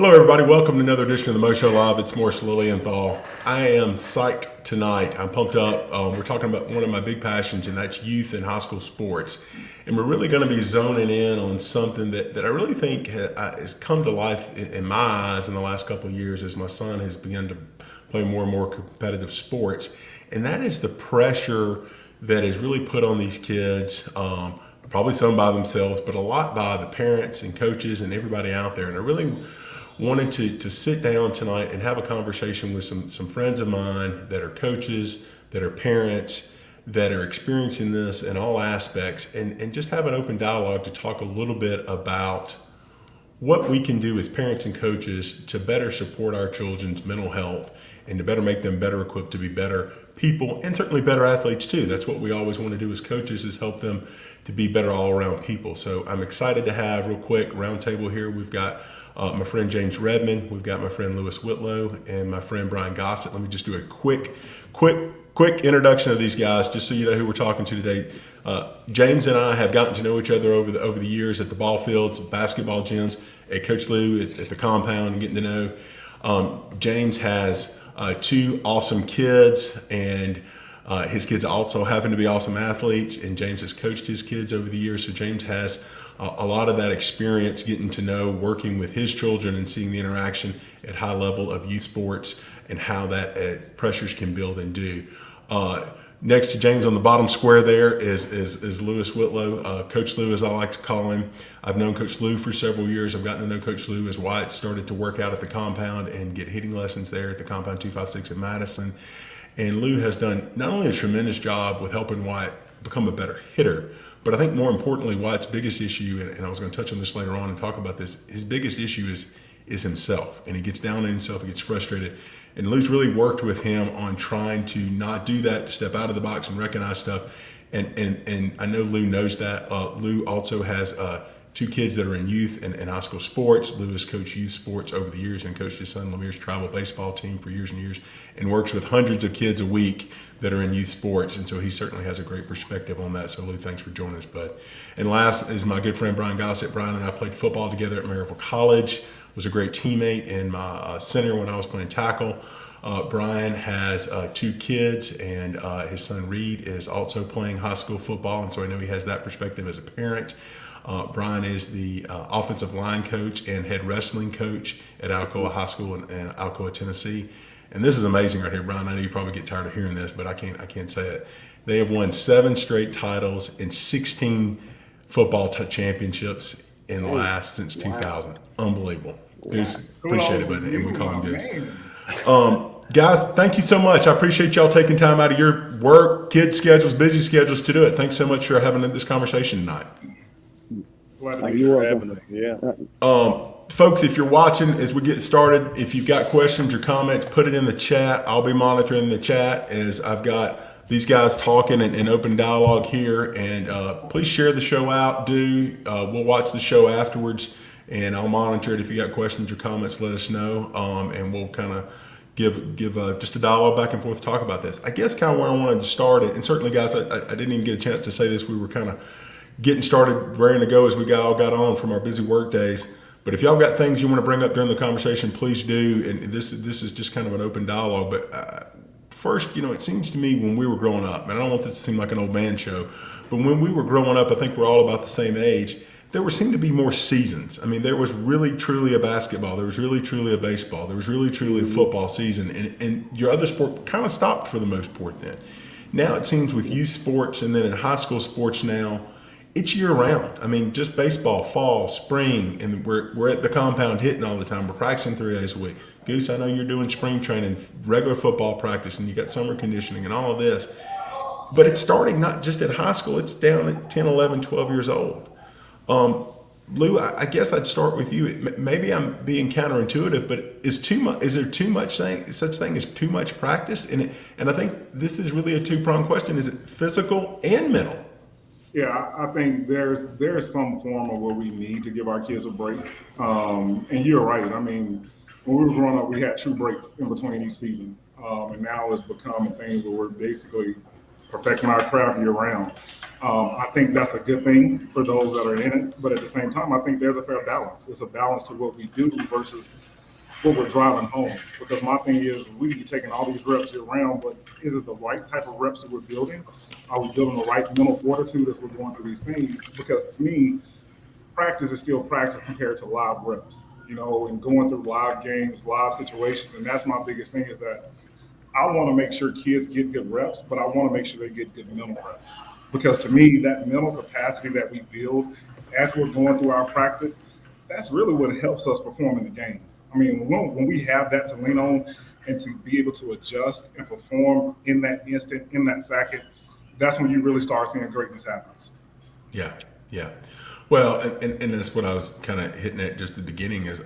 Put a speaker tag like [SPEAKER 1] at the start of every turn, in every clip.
[SPEAKER 1] Hello, everybody. Welcome to another edition of the Mo Show Live. It's Morris Lilienthal. I am psyched tonight. I'm pumped up. We're talking about one of my big passions, and that's youth and high school sports. And we're really going to be zoning in on something that I really think has come to life in my eyes in the last couple of years as my son has begun to play more and more competitive sports. And that is the pressure that is really put on these kids. Probably some by themselves, but a lot by the parents and coaches and everybody out there. And I really wanted to sit down tonight and have a conversation with some friends of mine that are coaches, that are parents, that are experiencing this in all aspects, and just have an open dialogue to talk a little bit about what we can do as parents and coaches to better support our children's mental health and to better make them better equipped to be better people and certainly better athletes too. That's what we always want to do as coaches, is help them to be better all around people. So I'm excited to have real quick roundtable here. We've got my friend James Redmon, we've got my friend Whitlow, and my friend Brian Gossett. Let me just do a quick introduction of these guys, just so you know who we're talking to today. James and I have gotten to know each other over the years at the ball fields, basketball gyms, at Coach Lou at the compound, and getting to know. James has two awesome kids, and his kids also happen to be awesome athletes, and James has coached his kids over the years. So James has a lot of that experience getting to know working with his children and seeing the interaction at high level of youth sports and how that pressures can build and do. Next to James on the bottom square there is Whitlow, Coach Lou, as I like to call him. I've known Coach Lou for several years. I've gotten to know Coach Lou as Wyatt started to work out at the compound and get hitting lessons there at the compound 256 at Madison. And Lou has done not only a tremendous job with helping Wyatt become a better hitter, but I think more importantly, Wyatt's biggest issue, and I was going to touch on this later on and talk about this, his biggest issue is himself. And he gets down on himself, he gets frustrated. And Lou's really worked with him on trying to not do that, to step out of the box and recognize stuff. And I know Lou knows that. Lou also has two kids that are in youth and high school sports. Lou has coached youth sports over the years and coached his son Lemir's travel baseball team for years and years, and works with hundreds of kids a week that are in youth sports. And so he certainly has a great perspective on that. So Lou, thanks for joining us, bud. And last is my good friend Brian Gossett. Brian and I played football together at Maryville College, was a great teammate and my center when I was playing tackle. Brian has two kids, and his son Reed is also playing high school football, and so I know he has that perspective as a parent. Brian is the offensive line coach and head wrestling coach at Alcoa High School in Alcoa, Tennessee. And this is amazing right here, Brian. I know you probably get tired of hearing this, but I can't say it. They have won 7 straight titles and 16 football championships in the last since 2000. Unbelievable. Deuce, appreciate it, buddy. And we call him Deuce. Guys, thank you so much. I appreciate y'all taking time out of your work, kids' schedules, busy schedules to do it. Thanks so much for having this conversation tonight.
[SPEAKER 2] You're welcome. Yeah.
[SPEAKER 1] Folks, if you're watching as we get started, if you've got questions or comments, put it in the chat. I'll be monitoring the chat as I've got these guys talking and open dialogue here. And please share the show out. We'll watch the show afterwards, and I'll monitor it. If you got questions or comments, let us know, and we'll kind of give just a dialogue back and forth to talk about this. I guess kind of where I wanted to start it, and certainly, guys, I didn't even get a chance to say this. We were kind of getting started, ready to go as we got on from our busy work days. But if y'all got things you want to bring up during the conversation, please do. And this is just kind of an open dialogue. But first, it seems to me when we were growing up, and I don't want this to seem like an old man show, but when we were growing up, I think we're all about the same age. There seemed to be more seasons. I mean, there was really truly a basketball. There was really truly a baseball. There was really truly a football season. And your other sport kind of stopped for the most part then. Now it seems with youth sports and then in high school sports now, it's year round. I mean, just baseball, fall, spring, and we're at the compound hitting all the time. We're practicing 3 days a week. Goose, I know you're doing spring training, regular football practice, and you got summer conditioning and all of this. But it's starting not just at high school, it's down at 10, 11, 12 years old. Lou, I guess I'd start with you. Maybe I'm being counterintuitive, but is there too much such thing as too much practice? And I think this is really a two-pronged question. Is it physical and mental?
[SPEAKER 3] Yeah, I think there's some form of where we need to give our kids a break. And you're right. I mean, when we were growing up, we had 2 breaks in between each season. And now it's become a thing where we're basically perfecting our craft year round. I think that's a good thing for those that are in it, but at the same time, I think there's a fair balance. It's a balance to what we do versus what we're driving home. Because my thing is, we be taking all these reps year round, but is it the right type of reps that we're building? Are we building the right mental fortitude as we're going through these things? Because to me, practice is still practice compared to live reps, and going through live games, live situations. And that's my biggest thing is that I want to make sure kids get good reps, but I want to make sure they get good mental reps. Because to me, that mental capacity that we build as we're going through our practice, that's really what helps us perform in the games. I mean, when we have that to lean on and to be able to adjust and perform in that instant, in that second, that's when you really start seeing greatness happens.
[SPEAKER 1] Yeah, yeah. Well, and that's what I was kind of hitting at just at the beginning is,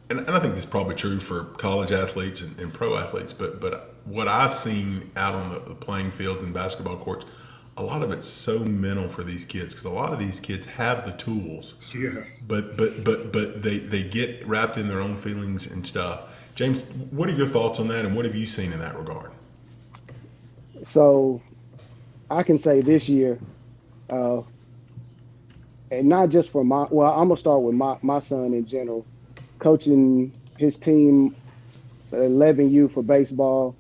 [SPEAKER 1] and I think this is probably true for college athletes and pro athletes, but what I've seen out on the playing fields and basketball courts, a lot of it's so mental for these kids because a lot of these kids have the tools,
[SPEAKER 3] Yes.
[SPEAKER 1] but they get wrapped in their own feelings and stuff. James, what are your thoughts on that, and what have you seen in that regard?
[SPEAKER 4] So I can say this year, and not just for I'm gonna start with my son in general, coaching his team, 11U for baseball,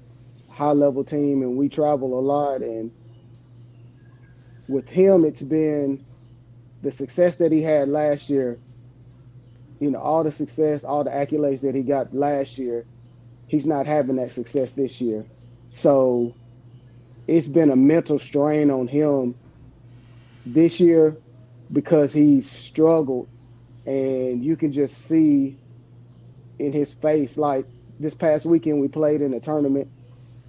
[SPEAKER 4] high level team, and we travel a lot. And with him, it's been the success that he had last year. All the success, all the accolades that he got last year, he's not having that success this year. So it's been a mental strain on him this year because he's struggled, and you can just see in his face, like this past weekend we played in a tournament,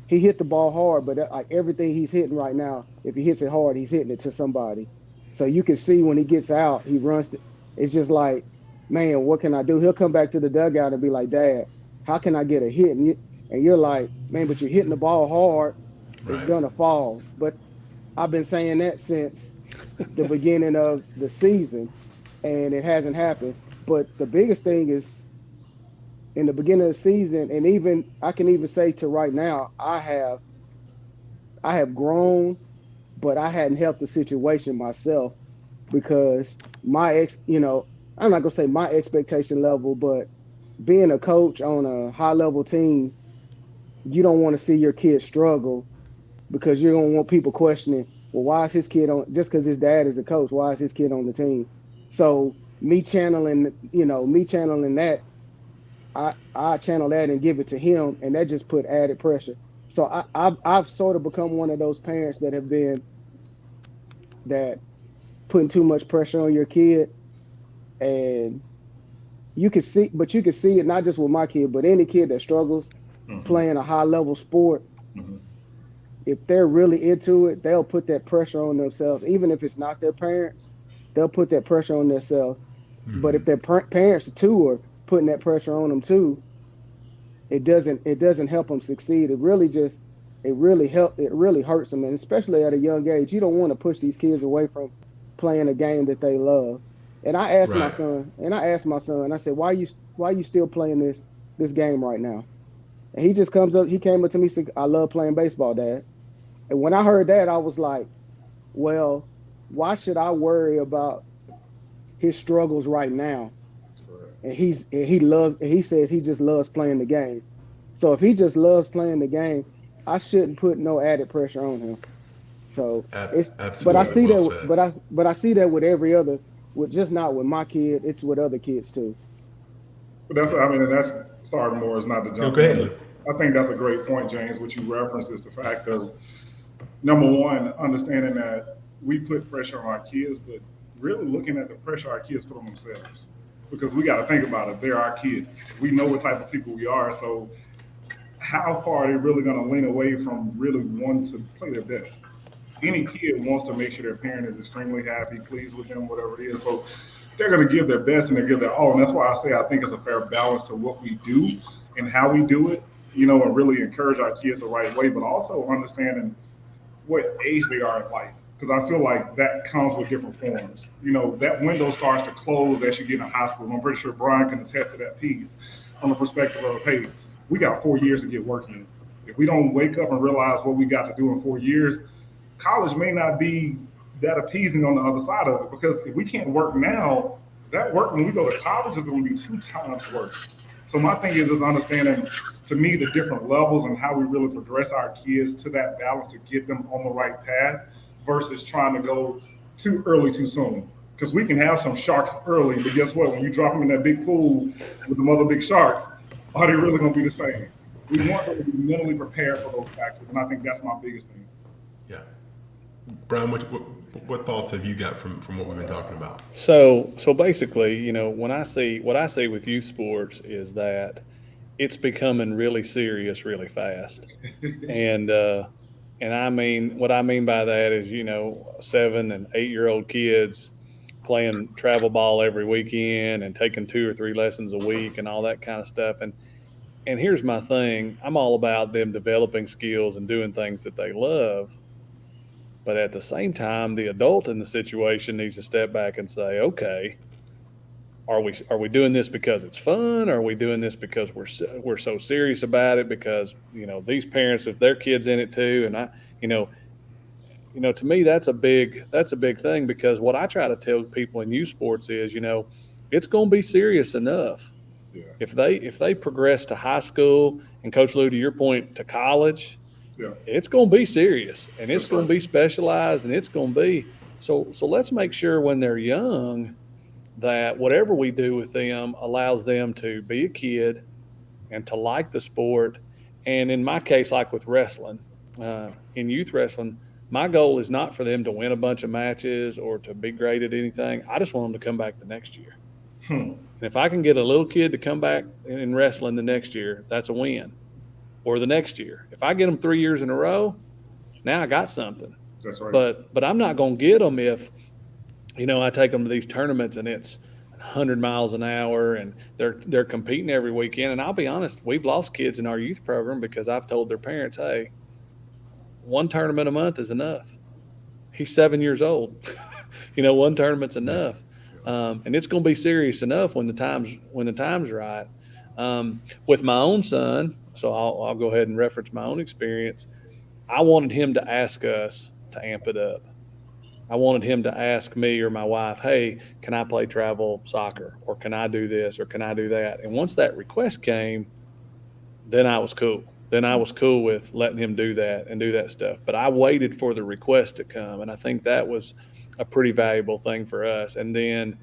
[SPEAKER 4] he hit the ball hard, but like everything he's hitting right now, if he hits it hard, he's hitting it to somebody. So you can see when he gets out, he runs. It's just like, man, what can I do? He'll come back to the dugout and be like, Dad, how can I get a hit? And you're like, man, but you're hitting the ball hard. It's going to fall. But I've been saying that since the beginning of the season, and it hasn't happened. But the biggest thing is in the beginning of the season, and even I can even say to right now, I have grown, but I hadn't helped the situation myself because I'm not gonna say my expectation level, but being a coach on a high level team, you don't want to see your kid struggle because you're gonna want people questioning, well, why is his kid on, just because his dad is a coach, why is his kid on the team? So me channeling that, I channel that and give it to him, and that just put added pressure. So I've sort of become one of those parents that have been that putting too much pressure on your kid, and you can see it not just with my kid, but any kid that struggles playing a high level sport. If they're really into it, they'll put that pressure on themselves, even if it's not their parents. They'll put that pressure on themselves. But if their parents too are putting that pressure on them too, it doesn't help them succeed. It really hurts them, and especially at a young age, you don't want to push these kids away from playing a game that they love. And I asked my son, I said, why are you still playing this game right now? And he came up to me and said, I love playing baseball, Dad. And when I heard that, I was like, well, why should I worry about his struggles right now? And he says he just loves playing the game. So if he just loves playing the game, I shouldn't put no added pressure on him. So but I see but I see that with every other, with just not with my kid, it's with other kids too.
[SPEAKER 3] But sorry, Morris, not to jump in. I think that's a great point, James. What you referenced is the fact of, number one, understanding that we put pressure on our kids, but really looking at the pressure our kids put on themselves. Because we got to think about it. They're our kids. We know what type of people we are. So how far are they really going to lean away from really wanting to play their best? Any kid wants to make sure their parent is extremely happy, pleased with them, whatever it is. So they're going to give their best and they give their all. And that's why I say I think it's a fair balance to what we do and how we do it, and really encourage our kids the right way, but also understanding what age they are in life. Because I feel like that comes with different forms. That window starts to close as you get in high school. I'm pretty sure Brian can attest to that piece from the perspective of, hey, we got 4 years to get working. If we don't wake up and realize what we got to do in 4 years, college may not be that appeasing on the other side of it. Because if we can't work now, that work when we go to college is going to be 2 times worse. So my thing is understanding, to me, the different levels and how we really progress our kids to that balance to get them on the right path versus trying to go too early, too soon. Because we can have some sharks early, but guess what? When you drop them in that big pool with the other big sharks, are they really going to be the same? We want them to be mentally prepared for those factors, and I think that's my biggest thing.
[SPEAKER 1] Yeah. Brian, what thoughts have you got from what we've been talking about?
[SPEAKER 2] So basically, you know, what I see with youth sports is that it's becoming really serious really fast. And I mean, what I mean by that is, you know, 7 and 8-year-old kids playing travel ball every weekend and taking 2 or 3 lessons a week and all that kind of stuff. And here's my thing. I'm all about them developing skills and doing things that they love. But at the same time, the adult in the situation needs to step back and say, okay, are we doing this because it's fun? Or are we doing this because we're so serious about it? Because, you know, these parents, if their kid's in it too, and you know, to me, that's a big thing, because what I try to tell people in youth sports is, you know, it's going to be serious enough.
[SPEAKER 3] Yeah.
[SPEAKER 2] If they progress to high school, and Coach Lou, to your point, to college,
[SPEAKER 3] Yeah.
[SPEAKER 2] it's going to be serious, and it's
[SPEAKER 3] That's
[SPEAKER 2] going
[SPEAKER 3] right.
[SPEAKER 2] to be specialized, and it's going to be so let's make sure when they're young that whatever we do with them allows them to be a kid and to like the sport. And in my case, like with wrestling, in youth wrestling, my goal is not for them to win a bunch of matches or to be great at anything. I just want them to come back the next year. And if I can get a little kid to come back in wrestling the next year, that's a win. Or the next year. If I get them 3 years in a row, now I got something.
[SPEAKER 3] That's right.
[SPEAKER 2] But I'm not going to get them if, you know, I take them to these tournaments and it's 100 miles an hour and they're competing every weekend. And I'll be honest, we've lost kids in our youth program because I've told their parents, hey, 1 tournament a month is enough. He's 7 years old. You know, 1 tournament's enough. And it's going to be serious enough when the time's right. With my own son, so I'll go ahead and reference my own experience. I wanted him to ask us to amp it up. I wanted him to ask me or my wife, hey, can I play travel soccer, or can I do this, or can I do that? And once that request came, then I was cool. Then I was cool with letting him do that and do that stuff. But I waited for the request to come, and I think that was a pretty valuable thing for us. And then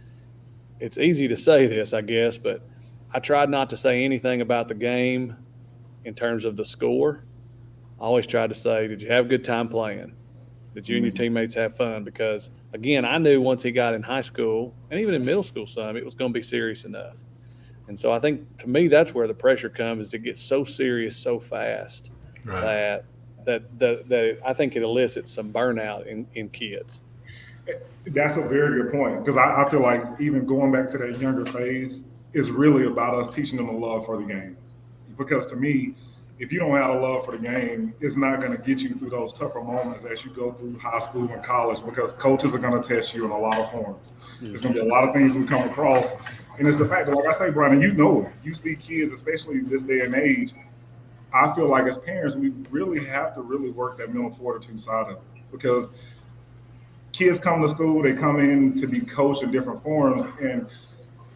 [SPEAKER 2] it's easy to say this, I guess, but I tried not to say anything about the game in terms of the score. I always tried to say, did you have a good time playing? Did you and your teammates have fun? Because, again, I knew once he got in high school and even in middle school some, it was going to be serious enough. And so I think, to me, that's where the pressure comes, is it gets so serious so fast that I think it elicits some burnout in kids.
[SPEAKER 3] That's a very good point, because I feel like even going back to that younger phase is really about us teaching them a love for the game. Because to me, if you don't have a love for the game, it's not going to get you through those tougher moments as you go through high school and college, because coaches are going to test you in a lot of forms. There's going to be a lot of things we come across. And it's the fact that, like I say, Brian, and you know it, you see kids, especially this day and age, I feel like as parents, we really have to really work that mental fortitude side of it, because kids come to school, they come in to be coached in different forms. And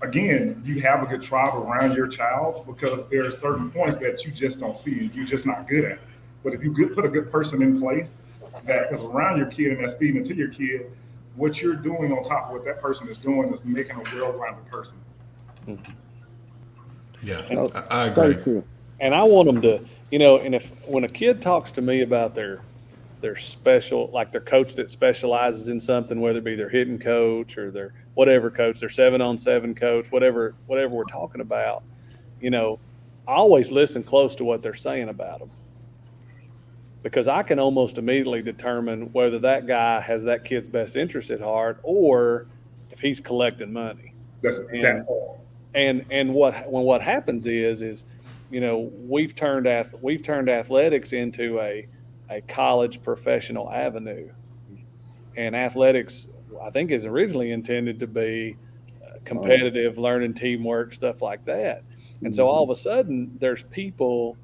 [SPEAKER 3] again, you have a good tribe around your child, because there are certain points that you just don't see, you're just not good at. But if you put a good person in place that is around your kid and that's feeding into your kid, what you're doing on top of what that person is doing is making a well-rounded person.
[SPEAKER 1] Yeah,
[SPEAKER 4] So,
[SPEAKER 1] I agree.
[SPEAKER 4] too.
[SPEAKER 2] And I want them to, you know, and when a kid talks to me about their special, like their coach that specializes in something, whether it be their hitting coach or their whatever coach, their 7-on-7 coach, whatever we're talking about, you know, I always listen close to what they're saying about them, because I can almost immediately determine whether that guy has that kid's best interest at heart or if he's collecting money. And what happens is, you know, we've turned athletics into a college professional avenue, and athletics, I think, is originally intended to be competitive, learning teamwork, stuff like that. And so all of a sudden there's people,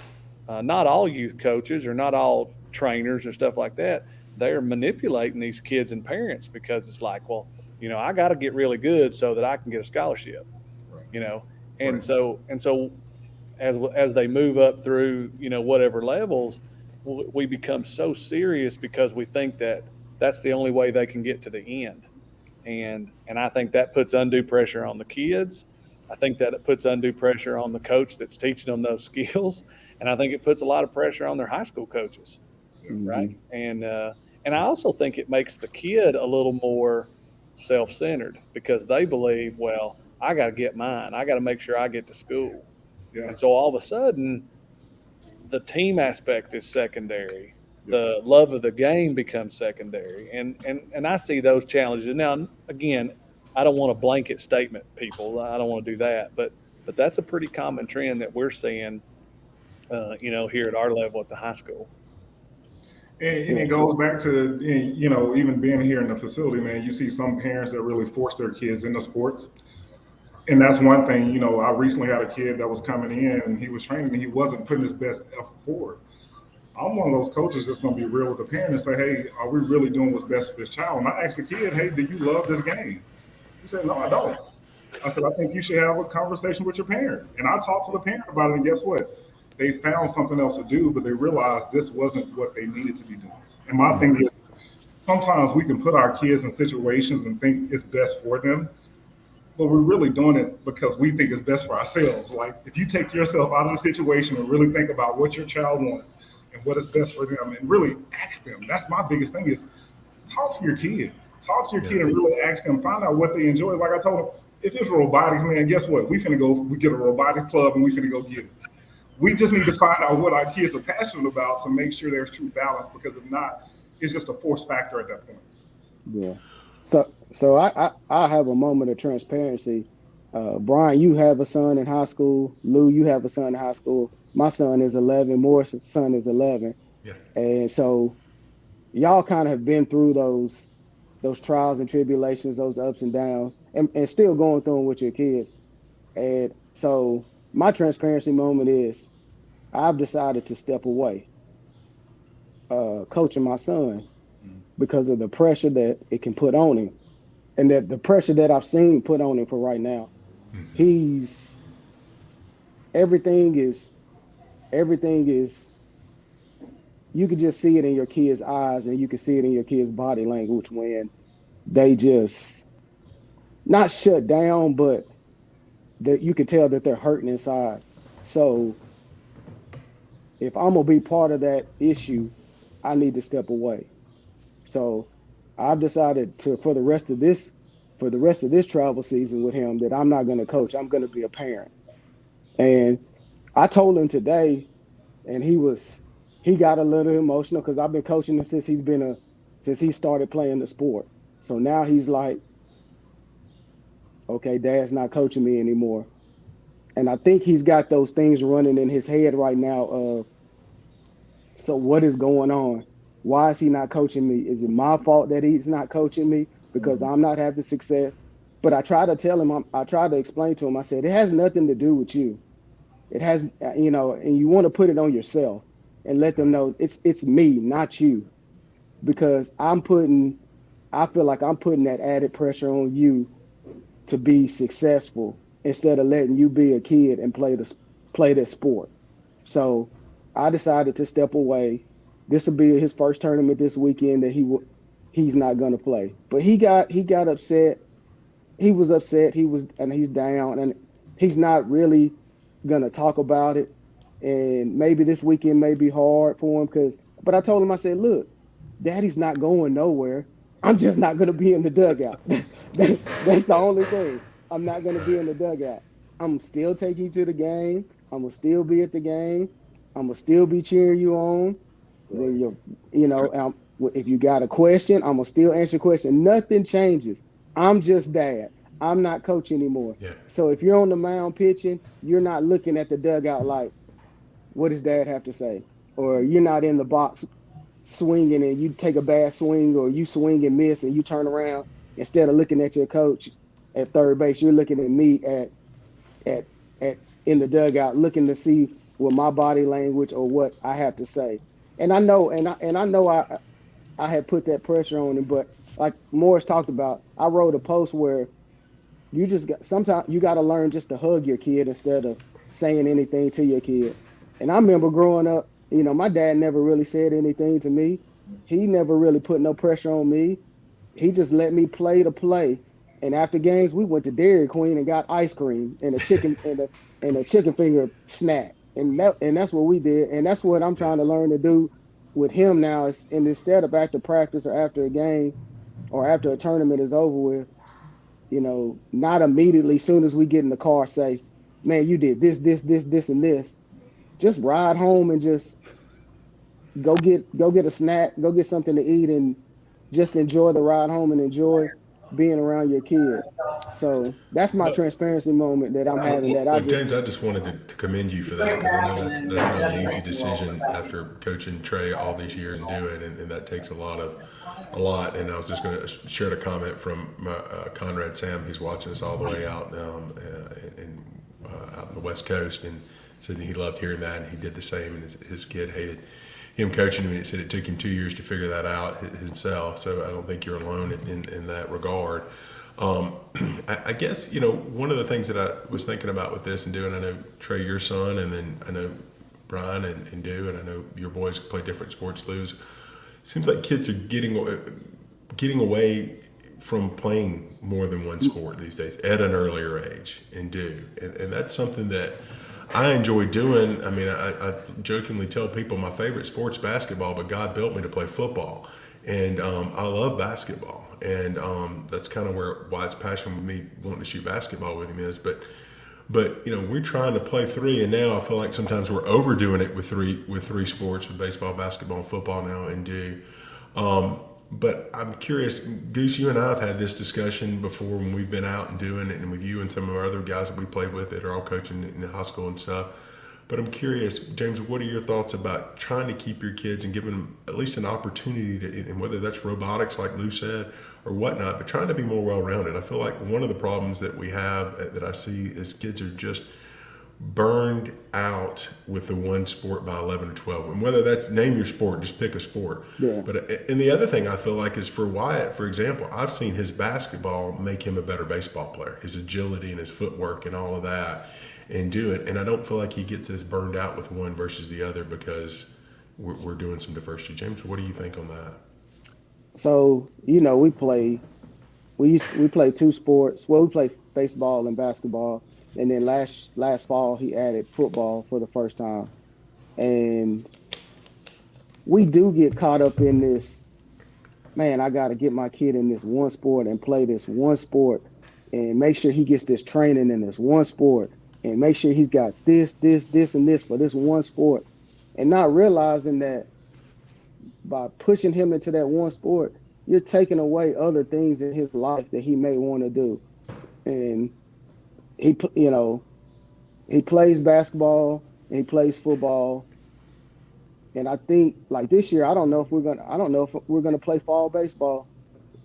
[SPEAKER 2] not all youth coaches or not all trainers or stuff like that, they're manipulating these kids and parents because it's like, well, I got to get really good so that I can get a scholarship,
[SPEAKER 3] Right.
[SPEAKER 2] and
[SPEAKER 3] Right.
[SPEAKER 2] so as they move up through whatever levels, we become so serious because we think that that's the only way they can get to the end, and I think that puts undue pressure on the kids. I think that it puts undue pressure on the coach that's teaching them those skills, and I think it puts a lot of pressure on their high school coaches, right?
[SPEAKER 4] Mhm.
[SPEAKER 2] And I also think it makes the kid a little more self-centered because they believe, well, I got to get mine. I got to make sure I get to school.
[SPEAKER 3] Yeah.
[SPEAKER 2] And so all of a sudden, the team aspect is secondary.
[SPEAKER 3] Yeah.
[SPEAKER 2] The love of the game becomes secondary. And I see those challenges. Now, again, I don't want to blanket statement people. I don't want to do that. But that's a pretty common trend that we're seeing, here at our level at the high school.
[SPEAKER 3] And it goes back to, even being here in the facility, man, you see some parents that really force their kids into sports. And that's one thing, I recently had a kid that was coming in and he was training and he wasn't putting his best effort forward. I'm one of those coaches that's going to be real with the parent and say, hey, are we really doing what's best for this child? And I asked the kid, hey, do you love this game? He said, no, I don't. I said, I think you should have a conversation with your parent. And I talked to the parent about it, and guess what? They found something else to do, but they realized this wasn't what they needed to be doing. And my thing is, sometimes we can put our kids in situations and think it's best for them, but we're really doing it because we think it's best for ourselves. Like, if you take yourself out of the situation and really think about what your child wants and what is best for them and really ask them, that's my biggest thing is talk to your kid. Talk to your kid and really ask them, find out what they enjoy. Like I told them, if it's robotics, man, guess what? We get a robotics club and we finna go get it. We just need to find out what our kids are passionate about to make sure there's true balance, because if not, it's just a force factor at that point.
[SPEAKER 4] Yeah. So I have a moment of transparency. Brian, you have a son in high school. Lou, you have a son in high school. My son is 11. Morris' son is 11.
[SPEAKER 1] Yeah.
[SPEAKER 4] And so y'all kind of have been through those trials and tribulations, those ups and downs, and still going through them with your kids. And so my transparency moment is I've decided to step away coaching my son because of the pressure that it can put on him, and that the pressure that I've seen put on him for right now. He's everything is you can just see it in your kids' eyes, and you can see it in your kids' body language when they just not shut down, but that you can tell that they're hurting inside. So if I'm gonna be part of that issue, I need to step away. So I've decided to, for the rest of this travel season with him, that I'm not going to coach. I'm going to be a parent. And I told him today, and he got a little emotional because I've been coaching him since he started playing the sport. So now he's like, okay, Dad's not coaching me anymore. And I think he's got those things running in his head right now of, so what is going on? Why is he not coaching me? Is it my fault that he's not coaching me because I'm not having success? But I try to tell him, I try to explain to him, I said, it has nothing to do with you. It has, and you want to put it on yourself and let them know it's me, not you. Because I feel like I'm putting that added pressure on you to be successful instead of letting you be a kid and play this sport. So I decided to step away. This will be his first tournament this weekend that he's not going to play. But he got upset. He was upset. He's down, and he's not really going to talk about it. And maybe this weekend may be hard for him but I told him, I said, look, Daddy's not going nowhere. I'm just not going to be in the dugout. That's the only thing. I'm not going to be in the dugout. I'm still taking you to the game. I'm going to still be at the game. I'm going to still be cheering you on. Then if you got a question, I'm gonna still answer your question. Nothing changes. I'm just Dad. I'm not coach anymore.
[SPEAKER 1] Yeah.
[SPEAKER 4] So if you're on the mound pitching, you're not looking at the dugout like, what does Dad have to say? Or you're not in the box swinging and you take a bad swing, or you swing and miss and you turn around, instead of looking at your coach at third base, you're looking at me at in the dugout, looking to see what my body language or what I have to say. And I know, I had put that pressure on him. But like Morris talked about, I wrote a post where sometimes you got to learn just to hug your kid instead of saying anything to your kid. And I remember growing up, my dad never really said anything to me. He never really put no pressure on me. He just let me play to play. And after games, we went to Dairy Queen and got ice cream and a chicken and a chicken finger snack. And that's what we did. And that's what I'm trying to learn to do with him now. And instead of after practice or after a game or after a tournament is over with, not immediately soon as we get in the car say, man, you did this, and this. Just ride home and just go get a snack, go get something to eat, and just enjoy the ride home and enjoy being around your kid. So that's my transparency moment that I'm having.
[SPEAKER 1] James, I just wanted to commend you for that, because I know that's not an easy decision after coaching Trey all these years and do it, and that takes a lot. And I was just going to share a comment from Conrad Sam. He's watching us all the way out out in the West Coast, and said he loved hearing that, and he did the same. And his kid hated him coaching him. He said it took him 2 years to figure that out himself. So I don't think you're alone in that regard. I guess, one of the things that I was thinking about with this and doing, I know Trey, your son, and then I know Brian and Do, and I know your boys play different sports, Lou's. Seems like kids are getting away from playing more than one sport these days at an earlier age, and and that's something that I enjoy doing. I mean, I jokingly tell people my favorite sport's basketball, but God built me to play football, and I love basketball, and that's kind of where Wyatt's passion with me wanting to shoot basketball with him is. But we're trying to play three, and now I feel like sometimes we're overdoing it with three sports, with baseball, basketball, and football now, and But I'm curious, Goose, you and I have had this discussion before when we've been out and doing it, and with you and some of our other guys that we played with that are all coaching in the high school and stuff. But I'm curious, James, what are your thoughts about trying to keep your kids and giving them at least an opportunity to, and whether that's robotics like Lou said or whatnot, but trying to be more well-rounded? I feel like one of the problems that we have, that I see, is kids are just burned out with the one sport by 11 or 12. And whether that's, name your sport, just pick a sport. Yeah. But and the other thing I feel like is, for Wyatt, for example, I've seen his basketball make him a better baseball player, his agility and his footwork and all of that, and do it. And I don't feel like he gets as burned out with one versus the other, because we're doing some diversity. James, what do you think on that?
[SPEAKER 4] So, we play two sports. Well, we play baseball and basketball. And then last fall, he added football for the first time. And we do get caught up in this, man, I got to get my kid in this one sport and play this one sport and make sure he gets this training in this one sport and make sure he's got this, and this for this one sport. And not realizing that by pushing him into that one sport, you're taking away other things in his life that he may want to do. And he plays basketball and he plays football. And I think, like, this year, I don't know if we're gonna play fall baseball.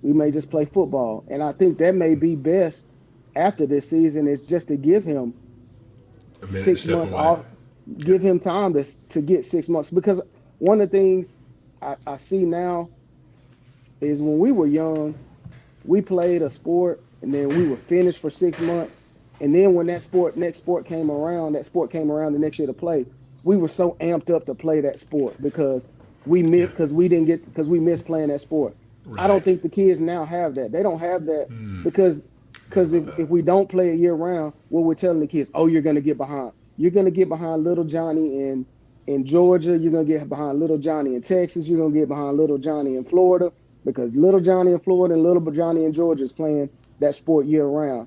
[SPEAKER 4] We may just play football. And I think that may be best after this season, is just to give him 6 months off, give him time to get 6 months. Because one of the things I see now is, when we were young, we played a sport and then we were finished for 6 months. And then when next sport came around the next year to play, we were so amped up to play that sport because we missed playing that sport. Right. I don't think the kids now have that. They don't have that because if we don't play it year round, what we're telling the kids, oh, you're going to get behind. You're going to get behind little Johnny in Georgia. You're going to get behind little Johnny in Texas. You're going to get behind little Johnny in Florida, because little Johnny in Florida and little Johnny in Georgia is playing that sport year round.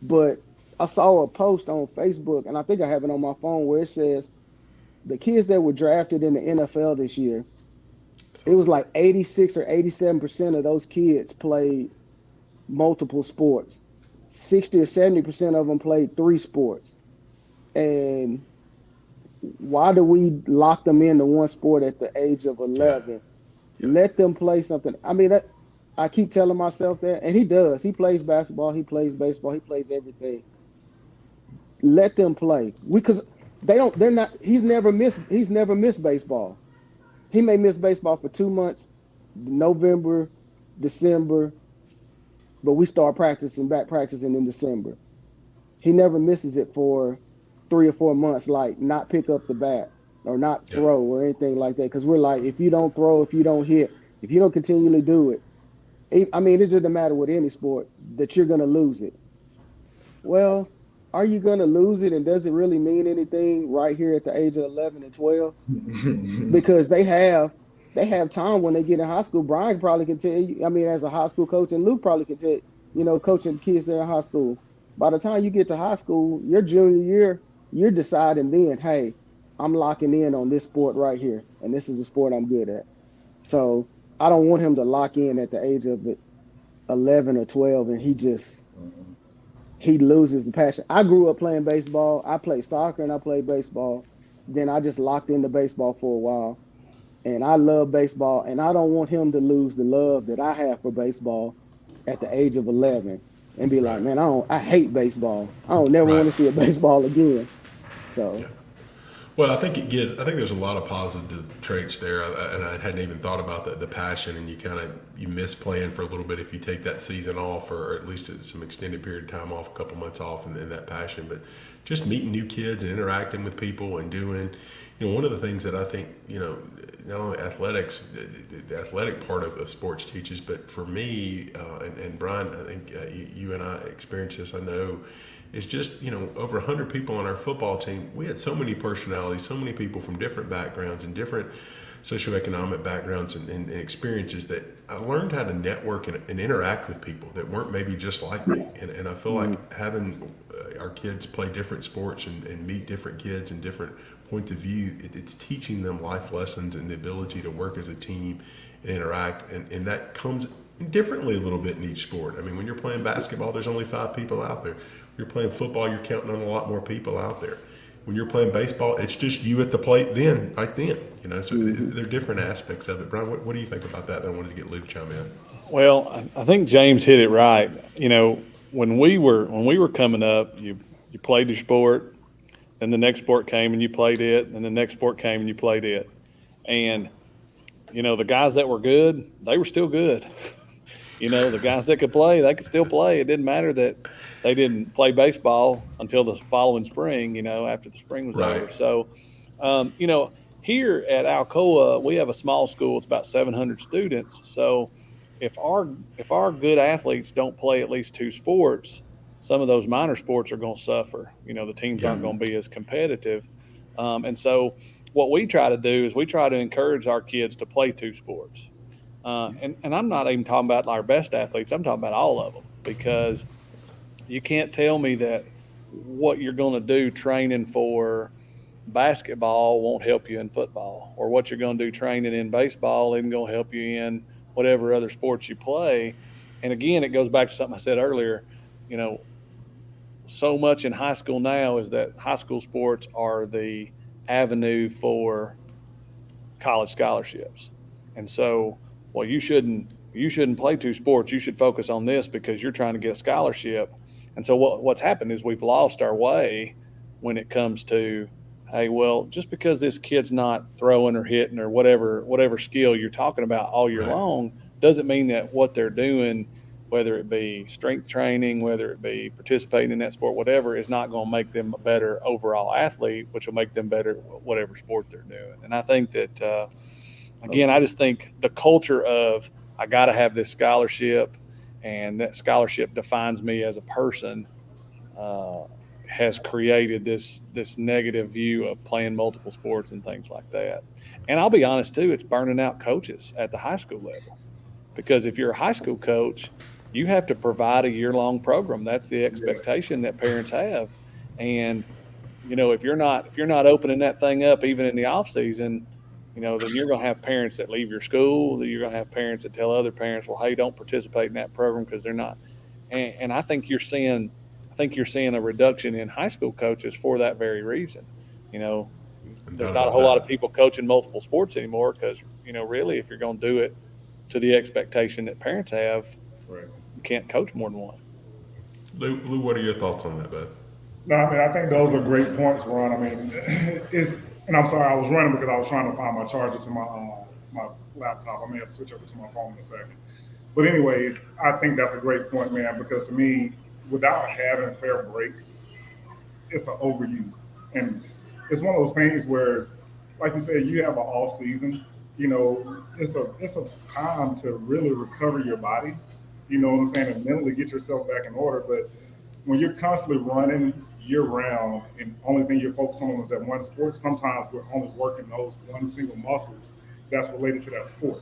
[SPEAKER 4] But I saw a post on Facebook, and I think I have it on my phone, where it says the kids that were drafted in the NFL this year, it was like 86 or 87% of those kids played multiple sports. 60 or 70% of them played 3 sports. And why do we lock them into one sport at the age of 11? Yeah. Let them play something. I mean, I keep telling myself that, and he does. He plays basketball, he plays baseball, he plays everything. Let them play. Because he's never missed baseball. He may miss baseball for 2 months, November, December, but we start back practicing in December. He never misses it for 3 or 4 months, like not pick up the bat or not
[SPEAKER 1] Yeah.
[SPEAKER 4] throw or anything like that. Because we're like, if you don't throw, if you don't hit, if you don't continually do it, I mean, it doesn't matter with any sport that you're going to lose it. Well, are you going to lose it? And does it really mean anything right here at the age of 11 and 12? Because they have time when they get in high school. Brian probably can tell you, I mean, as a high school coach, and Luke probably can tell you, coaching kids that are in high school. By the time you get to high school, your junior year, you're deciding then, hey, I'm locking in on this sport right here, and this is a sport I'm good at. So I don't want him to lock in at the age of 11 or 12, and he loses the passion. I grew up playing baseball. I played soccer and I played baseball. Then I just locked into baseball for a while. And I love baseball. And I don't want him to lose the love that I have for baseball at the age of 11 and be like, man, I hate baseball. I don't never want to see a baseball again. So.
[SPEAKER 1] Yeah. Well, I think there's a lot of positive traits there, and I hadn't even thought about the passion, and you miss playing for a little bit if you take that season off, or at least some extended period of time off, a couple months off, and that passion. But just meeting new kids and interacting with people and doing, one of the things that I think, not only athletics, the athletic part of sports teaches, but for me, and Brian, I think you and I experienced this, I know, is just, over 100 people on our football team. We had so many personalities, so many people from different backgrounds and different socioeconomic backgrounds and experiences that I learned how to network and interact with people that weren't maybe just like me. And I feel like having our kids play different sports and meet different kids and different points of view, it's teaching them life lessons and the ability to work as a team and interact. And that comes differently a little bit in each sport. I mean, when you're playing basketball, there's only 5 people out there. You're playing football, you're counting on a lot more people out there. When you're playing baseball, it's just you at the plate right then. So there are different aspects of it. Brian, what do you think about that? I wanted to get Luke to chime in.
[SPEAKER 2] Well, I think James hit it right. When we were coming up, you played your sport, then the next sport came and you played it, and the next sport came and you played it. And, the guys that were good, they were still good. The guys that could play, they could still play. It didn't matter that they didn't play baseball until the following spring, after the spring was over. So, here at Alcoa, we have a small school. It's about 700 students. So if our good athletes don't play at least 2 sports, some of those minor sports are going to suffer. The teams aren't going to be as competitive. And so what we try to do is we try to encourage our kids to play 2 sports. And I'm not even talking about our best athletes. I'm talking about all of them, because you can't tell me that what you're going to do training for basketball won't help you in football, or what you're going to do training in baseball isn't going to help you in whatever other sports you play. And again, it goes back to something I said earlier, so much in high school now is that high school sports are the avenue for college scholarships. And so, well, you shouldn't play 2 sports. You should focus on this because you're trying to get a scholarship. And so what's happened is we've lost our way when it comes to, hey, well, just because this kid's not throwing or hitting or whatever skill you're talking about all year long, doesn't mean that what they're doing, whether it be strength training, whether it be participating in that sport, whatever, is not going to make them a better overall athlete, which will make them better at whatever sport they're doing. And I think that, again, I just think the culture of I got to have this scholarship, and that scholarship defines me as a person, has created this negative view of playing multiple sports and things like that. And I'll be honest too, it's burning out coaches at the high school level, because if you're a high school coach, you have to provide a year-long program. That's the expectation that parents have. And if you're not opening that thing up even in the off season, then you're going to have parents that leave your school. You're going to have parents that tell other parents, well, hey, don't participate in that program because they're not. And I think you're seeing a reduction in high school coaches for that very reason. There's not a whole lot of people coaching multiple sports anymore because, really, if you're going to do it to the expectation that parents have, you can't coach more than one.
[SPEAKER 1] Lou, what are your thoughts on that, bud?
[SPEAKER 3] No, I mean, I think those are great points, Ron. I mean, and I'm sorry, I was running because I was trying to find my charger to my laptop. I may have to switch over to my phone in a second. But anyways, I think that's a great point, man, because to me, without having fair breaks, it's an overuse. And it's one of those things where, like you said, you have an off season. It's a time to really recover your body. You know what I'm saying, and mentally get yourself back in order. But when you're constantly running year round and only thing you're focused on is that one sport, sometimes we're only working those one single muscles that's related to that sport.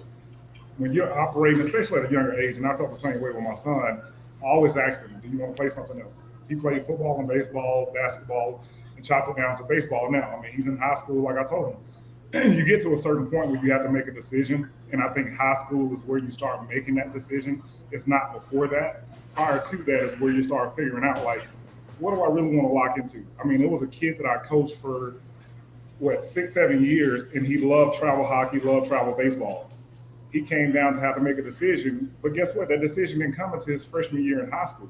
[SPEAKER 3] When you're operating, especially at a younger age, and I felt the same way with my son, I always asked him, do you want to play something else? He played football and baseball, basketball, and chopped it down to baseball now. I mean, he's in high school, like I told him. You get to a certain point where you have to make a decision, and I think high school is where you start making that decision. It's not before that. Prior to that is where you start figuring out, like, what do I really want to lock into? I mean, it was a kid that I coached for, 6, 7 years, and he loved travel hockey, loved travel baseball. He came down to have to make a decision, but guess what? That decision didn't come until his freshman year in high school.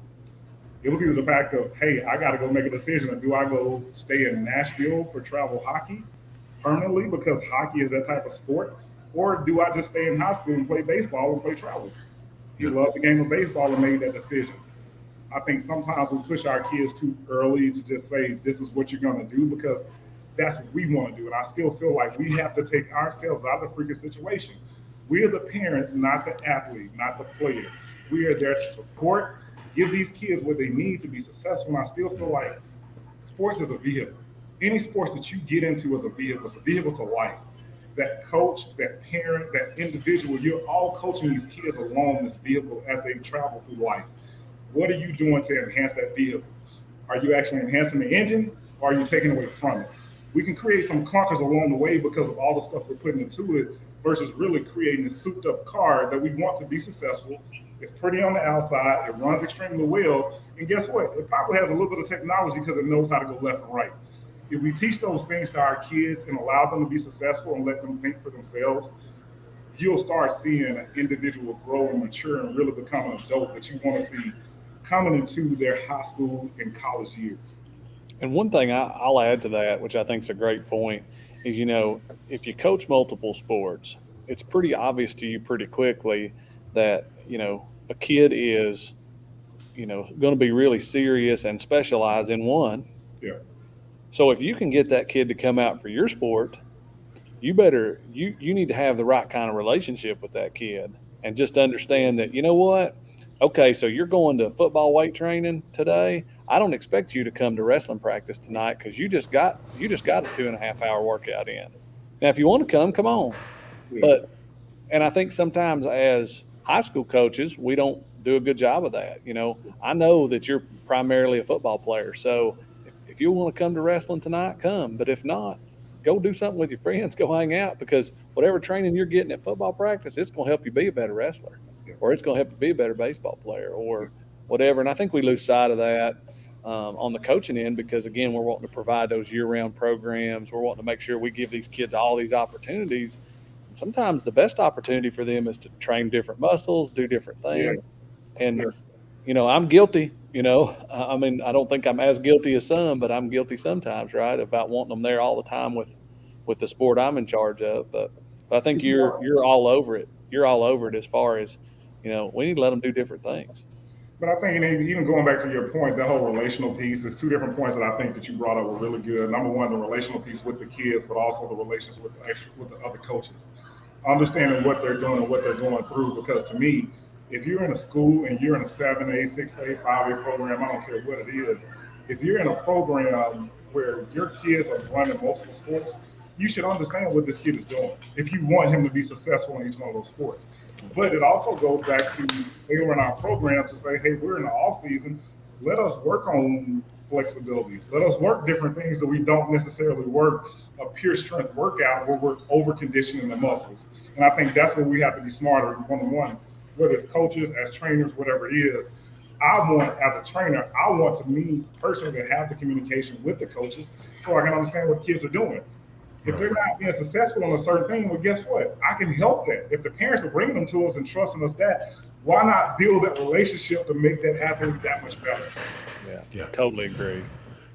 [SPEAKER 3] It was either the fact of, hey, I got to go make a decision, or do I go stay in Nashville for travel hockey permanently because hockey is that type of sport, or do I just stay in high school and play baseball and play travel? He loved the game of baseball and made that decision. I think sometimes we push our kids too early to just say, this is what you're going to do, because that's what we want to do. And I still feel like we have to take ourselves out of the freaking situation. We are the parents, not the athlete, not the player. We are there to support, give these kids what they need to be successful. And I still feel like sports is a vehicle. Any sports that you get into is a vehicle. It's a vehicle to life. That coach, that parent, that individual, you're all coaching these kids along this vehicle as they travel through life. What are you doing to enhance that vehicle? Are you actually enhancing the engine, or are you taking away from it? We can create some clunkers along the way because of all the stuff we're putting into it versus really creating a souped up car that we want to be successful. It's pretty on the outside. It runs extremely well. And guess what? It probably has a little bit of technology because it knows how to go left and right. If we teach those things to our kids and allow them to be successful and let them think for themselves, you'll start seeing an individual grow and mature and really become an adult that you want to see coming into their high school and college years.
[SPEAKER 2] And one thing I'll add to that, which I think is a great point, is, if you coach multiple sports, it's pretty obvious to you pretty quickly that, a kid is, going to be really serious and specialize in one.
[SPEAKER 3] Yeah.
[SPEAKER 2] So if you can get that kid to come out for your sport, you need to have the right kind of relationship with that kid and just understand that, you know what? Okay, so you're going to football weight training today. I don't expect you to come to wrestling practice tonight because you just got a 2.5 hour workout in. Now, if you want to come on.
[SPEAKER 3] Yes.
[SPEAKER 2] And I think sometimes as high school coaches, we don't do a good job of that. I know that you're primarily a football player, so if you want to come to wrestling tonight, come. But if not, go do something with your friends, go hang out, because whatever training you're getting at football practice, it's going to help you be a better wrestler, or it's going to help you be a better baseball player, or whatever. And I think we lose sight of that on the coaching end because, again, we're wanting to provide those year-round programs. We're wanting to make sure we give these kids all these opportunities. And sometimes the best opportunity for them is to train different muscles, do different things. Yeah. And, I'm guilty. I mean, I don't think I'm as guilty as some, but I'm guilty sometimes, right, about wanting them there all the time with the sport I'm in charge of. But I think you're all over it. You're all over it as far as, we need to let them do different things.
[SPEAKER 3] But I think even going back to your point, the whole relational piece, there's 2 different points that I think that you brought up were really good. Number one, the relational piece with the kids, but also the relations with the other coaches. Understanding what they're doing and what they're going through, because to me, if you're in a school and you're in a 7A, 6A, 5A program, I don't care what it is, if you're in a program where your kids are running multiple sports, you should understand what this kid is doing if you want him to be successful in each one of those sports. But it also goes back to, they were in our programs to say, hey, we're in the off season. Let us work on flexibility. Let us work different things that we don't necessarily work a pure strength workout where we're over conditioning the muscles. And I think that's where we have to be smarter one-on-one, whether it's coaches, as trainers, whatever it is. As a trainer, I want to me personally to have the communication with the coaches so I can understand what kids are doing. If they're not being successful on a certain thing, well, guess what? I can help that. If the parents are bringing them to us and trusting us that, why not build that relationship to make that happen that much better?
[SPEAKER 2] Yeah. Totally agree.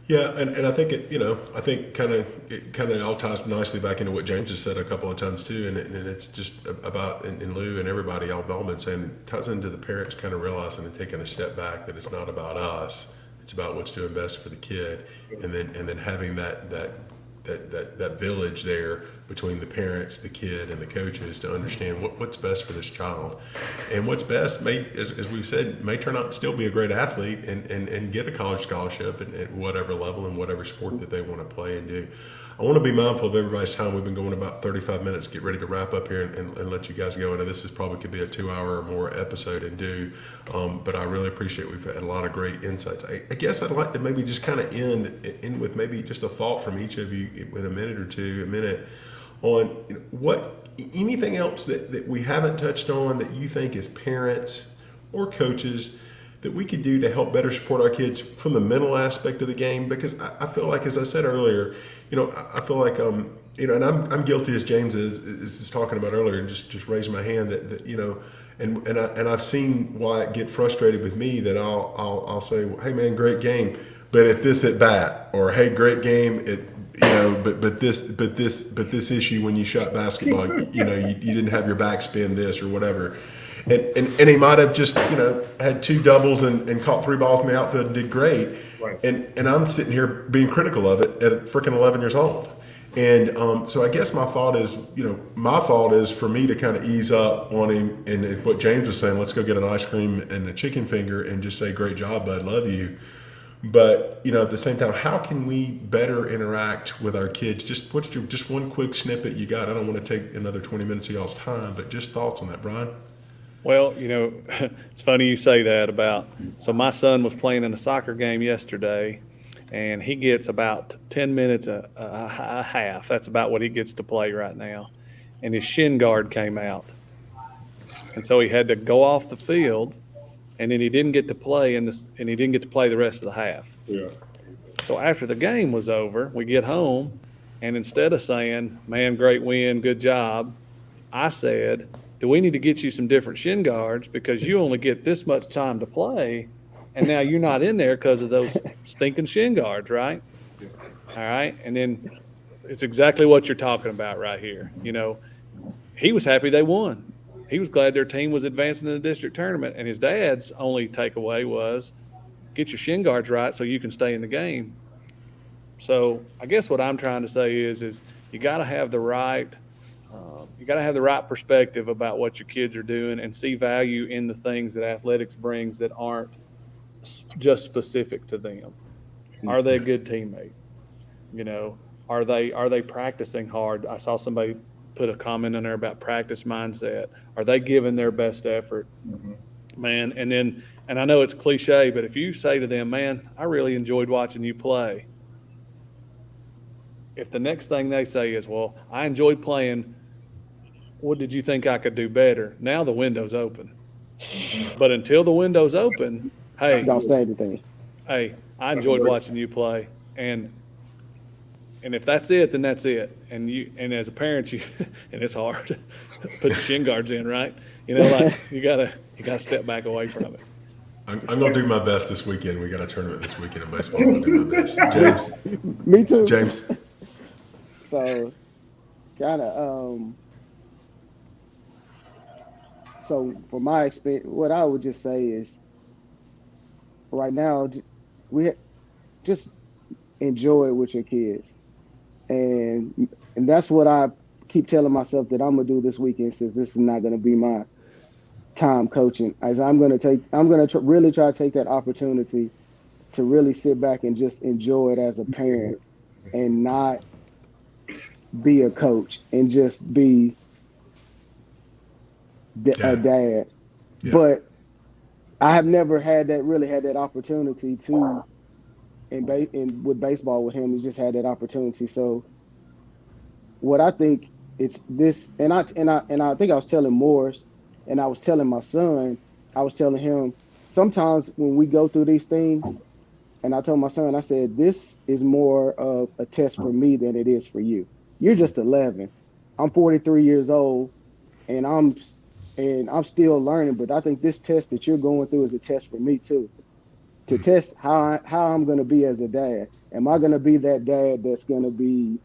[SPEAKER 1] Yeah, and I think I think it kind of all ties nicely back into what James has said a couple of times too, and it's just about in Lou and everybody all been saying, it ties into the parents kind of realizing and taking a step back that it's not about us, it's about what's doing best for the kid, and then having that village there between the parents, the kid, and the coaches to understand what's best for this child. And what's best may, as we've said, may turn out to still be a great athlete and get a college scholarship at whatever level and whatever sport that they want to play and do. I want to be mindful of everybody's time. We've been going about 35 minutes. Get ready to wrap up here and let you guys go. I know this is probably could be a 2-hour or more episode and do, but I really appreciate we've had a lot of great insights. I guess I'd like to maybe just kind of end with maybe just a thought from each of you in a minute on what anything else that we haven't touched on that you think as parents or coaches that we could do to help better support our kids from the mental aspect of the game. Because I feel like, as I said earlier, I feel like, and I'm guilty as James is just talking about earlier, and just raising my hand that and I've seen why it get frustrated with me that I'll say, hey man, great game, but at this at bat, or hey, great game but this issue when you shot basketball, you didn't have your backspin this or whatever. And he might have just, had 2 doubles and caught 3 balls in the outfield and did great.
[SPEAKER 3] Right.
[SPEAKER 1] And I'm sitting here being critical of it at freaking 11 years old. And so I guess my fault is for me to kind of ease up on him. And what James was saying, let's go get an ice cream and a chicken finger and just say, great job, bud, love you. But, at the same time, how can we better interact with our kids? Just one quick snippet you got. I don't want to take another 20 minutes of y'all's time, but just thoughts on that, Brian?
[SPEAKER 2] Well, it's funny you say that so my son was playing in a soccer game yesterday, and he gets about 10 minutes a half. That's about what he gets to play right now. And his shin guard came out. And so he had to go off the field, and then he didn't get to play and he didn't get to play the rest of the half.
[SPEAKER 3] Yeah.
[SPEAKER 2] So after the game was over, we get home, and instead of saying, man, great win, good job, I said, do we need to get you some different shin guards because you only get this much time to play, and now you're not in there because of those stinking shin guards, right? All right. And then it's exactly what you're talking about right here. He was happy they won. He was glad their team was advancing in the district tournament, and his dad's only takeaway was get your shin guards right so you can stay in the game. So I guess what I'm trying to say is you got to have the right perspective about what your kids are doing and see value in the things that athletics brings that aren't just specific to them. Are they a good teammate? Are they practicing hard? I saw somebody put a comment in there about practice mindset. Are they giving their best effort? Mm-hmm. Man, and I know it's cliche, but if you say to them, man, I really enjoyed watching you play. If the next thing they say is, well, I enjoyed playing, what did you think I could do better? Now the window's open. But until the window's open, hey,
[SPEAKER 4] don't say anything.
[SPEAKER 2] Hey, I enjoyed watching you play. And if that's it, then that's it. And as a parent, and it's hard to put the shin guards in, right? You gotta step back away from it.
[SPEAKER 1] I'm gonna do my best this weekend. We got a tournament this weekend in baseball. I'm gonna do my best. James.
[SPEAKER 4] Me too.
[SPEAKER 1] James.
[SPEAKER 4] So kind of so for my experience, what I would just say is right now we just enjoy it with your kids. And that's what I keep telling myself that I'm gonna do this weekend, since this is not gonna be my time coaching. As I'm gonna really try to take that opportunity to really sit back and just enjoy it as a parent, and not be a coach and just be a dad. Yeah. But I have never really had that opportunity to. And with baseball with him, he's just had that opportunity. So what I think it's this, and I think I was telling Morris, and I was telling my son, I was telling him, sometimes when we go through these things, and I told my son, I said, this is more of a test for me than it is for you. You're just 11. I'm 43 years old, and I'm still learning, but I think this test that you're going through is a test for me too. to test how I'm going to be as a dad. Am I going to be that dad that's going to be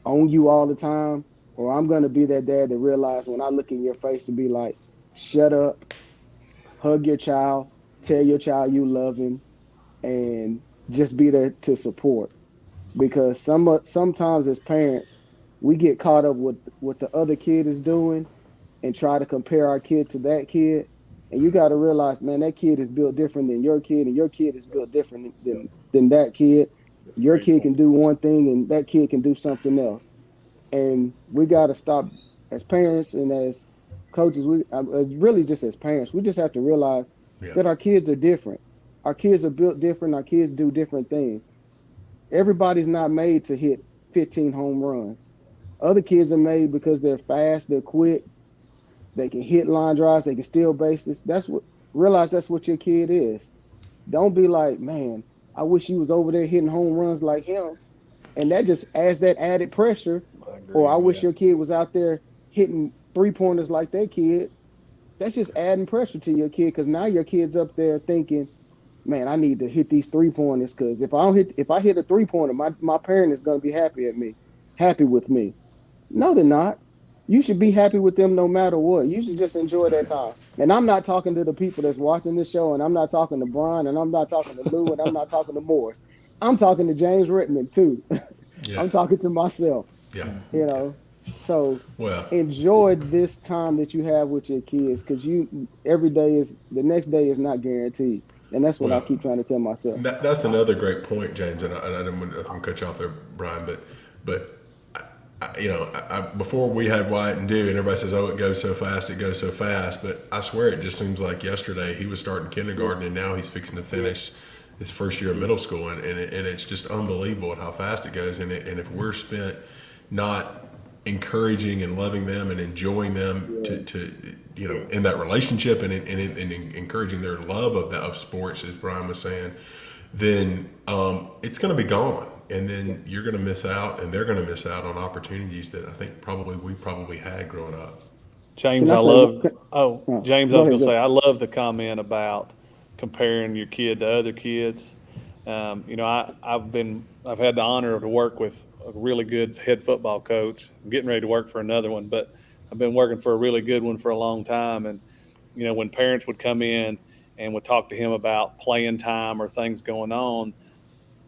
[SPEAKER 4] on you all the time, or I'm going to be that dad that realize when I look in your face to be like, shut up, hug your child, tell your child you love him, and just be there to support. Because sometimes as parents, we get caught up with what the other kid is doing and try to compare our kid to that kid. And you got to realize, man, that kid is built different than your kid, and your kid is built different than that kid. Your kid can do one thing, and that kid can do something else. And we got to stop as parents and as coaches. We really just as parents, we just have to realize that our kids are different. Our kids are built different. Our kids do different things. Everybody's not made to hit 15 home runs. Other kids are made because they're fast, they're quick, they can hit line drives, they can steal bases. Realize that's what your kid is. Don't be like, man, I wish he was over there hitting home runs like him. And that just adds that added pressure. I wish your kid was out there hitting 3-pointers like that kid. That's just adding pressure to your kid, because now your kid's up there thinking, man, I need to hit these 3-pointers, because if I hit a 3-pointer, my parent is going to be happy with me. No, they're not. You should be happy with them no matter what. You should just enjoy that time. And I'm not talking to the people that's watching this show, and I'm not talking to Brian, and I'm not talking to Lou, and I'm not talking to Morris. I'm talking to James Redmon too. Yeah. I'm talking to myself. Yeah. You know, so enjoy this time that you have with your kids, because the next day is not guaranteed. And that's what I keep trying to tell myself.
[SPEAKER 1] That's another great point, James. And I didn't want to cut you off there, Brian, but before we had Wyatt and Dew, and everybody says, "Oh, it goes so fast." But I swear, it just seems like yesterday he was starting kindergarten, and now he's fixing to finish his first year of middle school, and it's just unbelievable at how fast it goes. And if we're spent not encouraging and loving them and enjoying them to in that relationship and encouraging their love of sports, as Brian was saying, then it's going to be gone. And then you're going to miss out, and they're going to miss out on opportunities that I think we probably had growing up.
[SPEAKER 2] James, I was going to say, I love the comment about comparing your kid to other kids. I've had the honor to work with a really good head football coach. I'm getting ready to work for another one, but I've been working for a really good one for a long time. And, when parents would come in and would talk to him about playing time or things going on,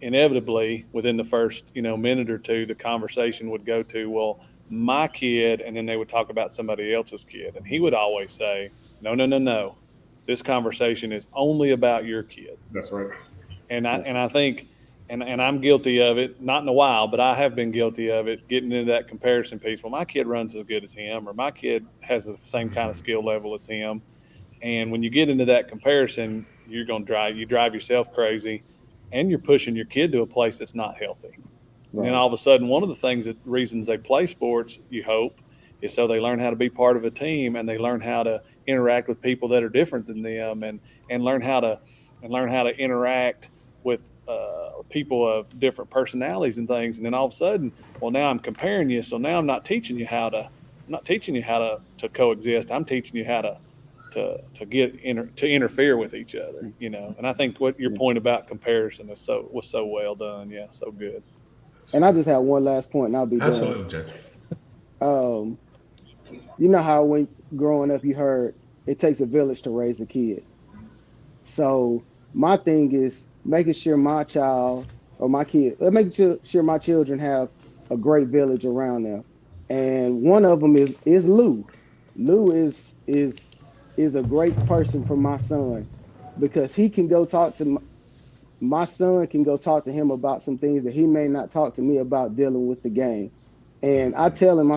[SPEAKER 2] inevitably within the first, minute or two, the conversation would go to, well, my kid, and then they would talk about somebody else's kid. And he would always say, no. This conversation is only about your kid.
[SPEAKER 3] That's right.
[SPEAKER 2] And I think, and I'm guilty of it, not in a while, but I have been guilty of it, getting into that comparison piece. Well, my kid runs as good as him, or my kid has the same kind of skill level as him. And when you get into that comparison, you're going to drive yourself crazy, and you're pushing your kid to a place that's not healthy. Right. And then all of a sudden, one of the reasons they play sports, you hope, is so they learn how to be part of a team, and they learn how to interact with people that are different than them, and learn how to interact with people of different personalities and things. And then all of a sudden, well, now I'm comparing you, so now I'm not teaching you how to coexist. I'm teaching you how to interfere with each other, And I think what your point about comparison was so well done. Yeah, so good.
[SPEAKER 4] And I just have one last point, and I'll be done.
[SPEAKER 1] Absolutely, James.
[SPEAKER 4] You know how when growing up you heard it takes a village to raise a kid. So my thing is making sure my children have a great village around them. And one of them is Lou. Lou is a great person for my son, because he can go talk to my son can go talk to him about some things that he may not talk to me about dealing with the game. And I tell him,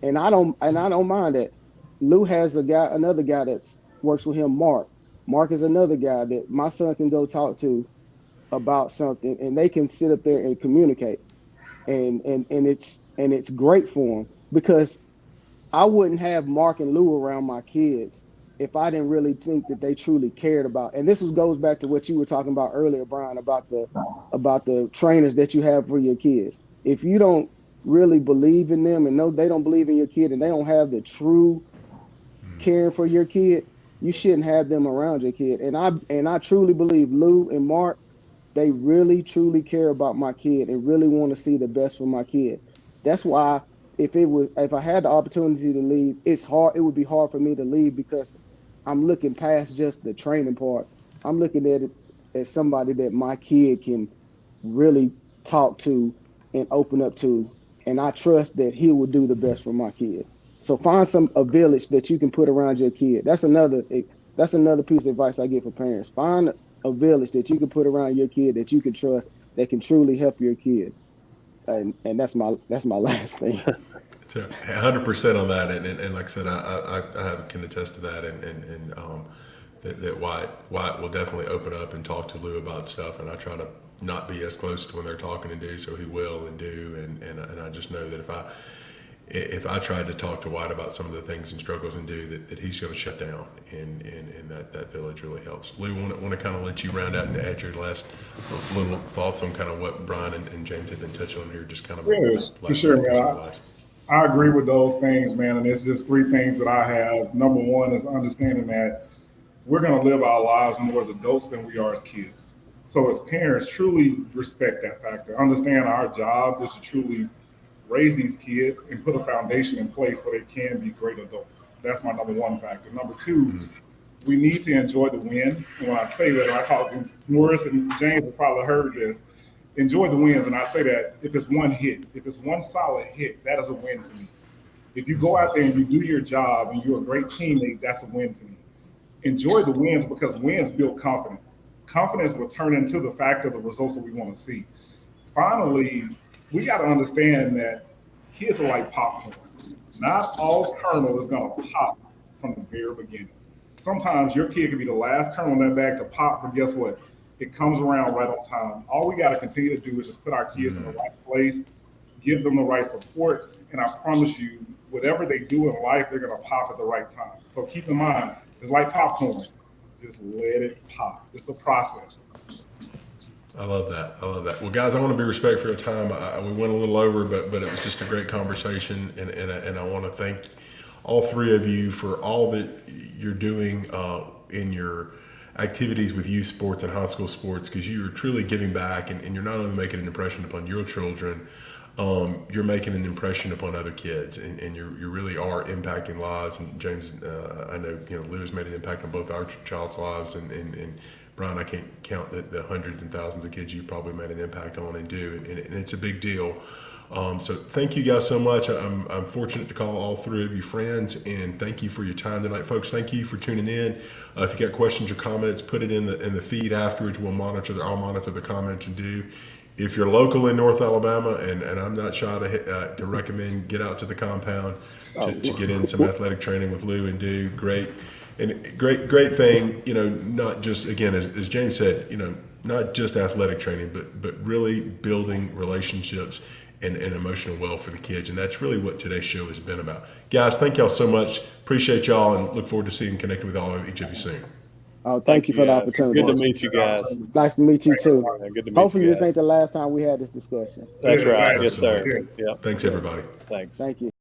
[SPEAKER 4] and I don't mind that. Lou has another guy that works with him, Mark. Mark is another guy that my son can go talk to about something, and they can sit up there and communicate. And it's great for him, because I wouldn't have Mark and Lou around my kids if I didn't really think that they truly cared about. And this goes back to what you were talking about earlier, Brian, about the trainers that you have for your kids. If you don't really believe in them and know they don't believe in your kid, and they don't have the true caring for your kid, you shouldn't have them around your kid. And I truly believe Lou and Mark, they really truly care about my kid and really want to see the best for my kid. That's why if I had the opportunity to leave, it would be hard for me to leave because I'm looking past just the training part. I'm looking at it as somebody that my kid can really talk to and open up to, and I trust that he will do the best for my kid. So find a village that you can put around your kid. That's another piece of advice I give for parents. Find a village that you can put around your kid that you can trust that can truly help your kid. And that's my last thing.
[SPEAKER 1] 100% on that, and like I said, I can attest to that, and that Wyatt will definitely open up and talk to Lou about stuff, and I try to not be as close to when they're talking and do, so he will and do, and I just know that if I tried to talk to Wyatt about some of the things and struggles and do that he's going to shut down, and that village really helps. Lou, want to kind of let you round out and add your last little thoughts on kind of what Brian and James have been touching on here, just kind of
[SPEAKER 3] For sure, man. I agree with those things, man. And it's just three things that I have. Number one is understanding that we're going to live our lives more as adults than we are as kids. So as parents, truly respect that factor. Understand our job is to truly raise these kids and put a foundation in place so they can be great adults. That's my number one factor. Number two, we need to enjoy the wins. And when I say that, I talk to Morris and James have probably heard this. Enjoy the wins, and I say that if it's one hit, if it's one solid hit, that is a win to me. If you go out there and you do your job and you're a great teammate, that's a win to me. Enjoy the wins because wins build confidence. Confidence will turn into the fact of the results that we want to see. Finally, we got to understand that kids are like popcorn. Not all kernel is going to pop from the very beginning. Sometimes your kid can be the last kernel in that bag to pop, but guess what? It comes around right on time. All we got to continue to do is just put our kids in the right place, give them the right support, and I promise you, whatever they do in life, they're going to pop at the right time. So keep in mind, it's like popcorn. Just let it pop. It's a process.
[SPEAKER 1] I love that. Well, guys, I want to be respectful of time. We went a little over, but it was just a great conversation, and I want to thank all three of you for all that you're doing in your activities with youth sports and high school sports, because you are truly giving back, and you're not only making an impression upon your children, you're making an impression upon other kids, and you really are impacting lives. And James, I know Lou has made an impact on both our child's lives, and Brian, I can't count the hundreds and thousands of kids you've probably made an impact on and do, and it's a big deal. So thank you guys so much. I'm fortunate to call all three of you friends, and thank you for your time tonight, folks. Thank you for tuning in. If you got questions or comments, put it in the feed afterwards. I'll monitor the comments and do. If you're local in North Alabama, and I'm not shy to recommend, get out to the compound to get in some athletic training with Lou and do. Great thing. Not just, again, as James said, not just athletic training, but really building relationships and emotional wealth for the kids. And that's really what today's show has been about. Guys, thank y'all so much. Appreciate y'all, and look forward to seeing and connecting with each of you soon.
[SPEAKER 4] Oh, thank you for the opportunity.
[SPEAKER 2] Good to meet you guys.
[SPEAKER 4] Nice to meet you too.
[SPEAKER 2] Good to meet
[SPEAKER 4] Hopefully
[SPEAKER 2] you
[SPEAKER 4] this ain't the last time we had this discussion.
[SPEAKER 2] That's right. Yes, sir.
[SPEAKER 1] Thanks, everybody.
[SPEAKER 2] Thanks.
[SPEAKER 4] Thank you.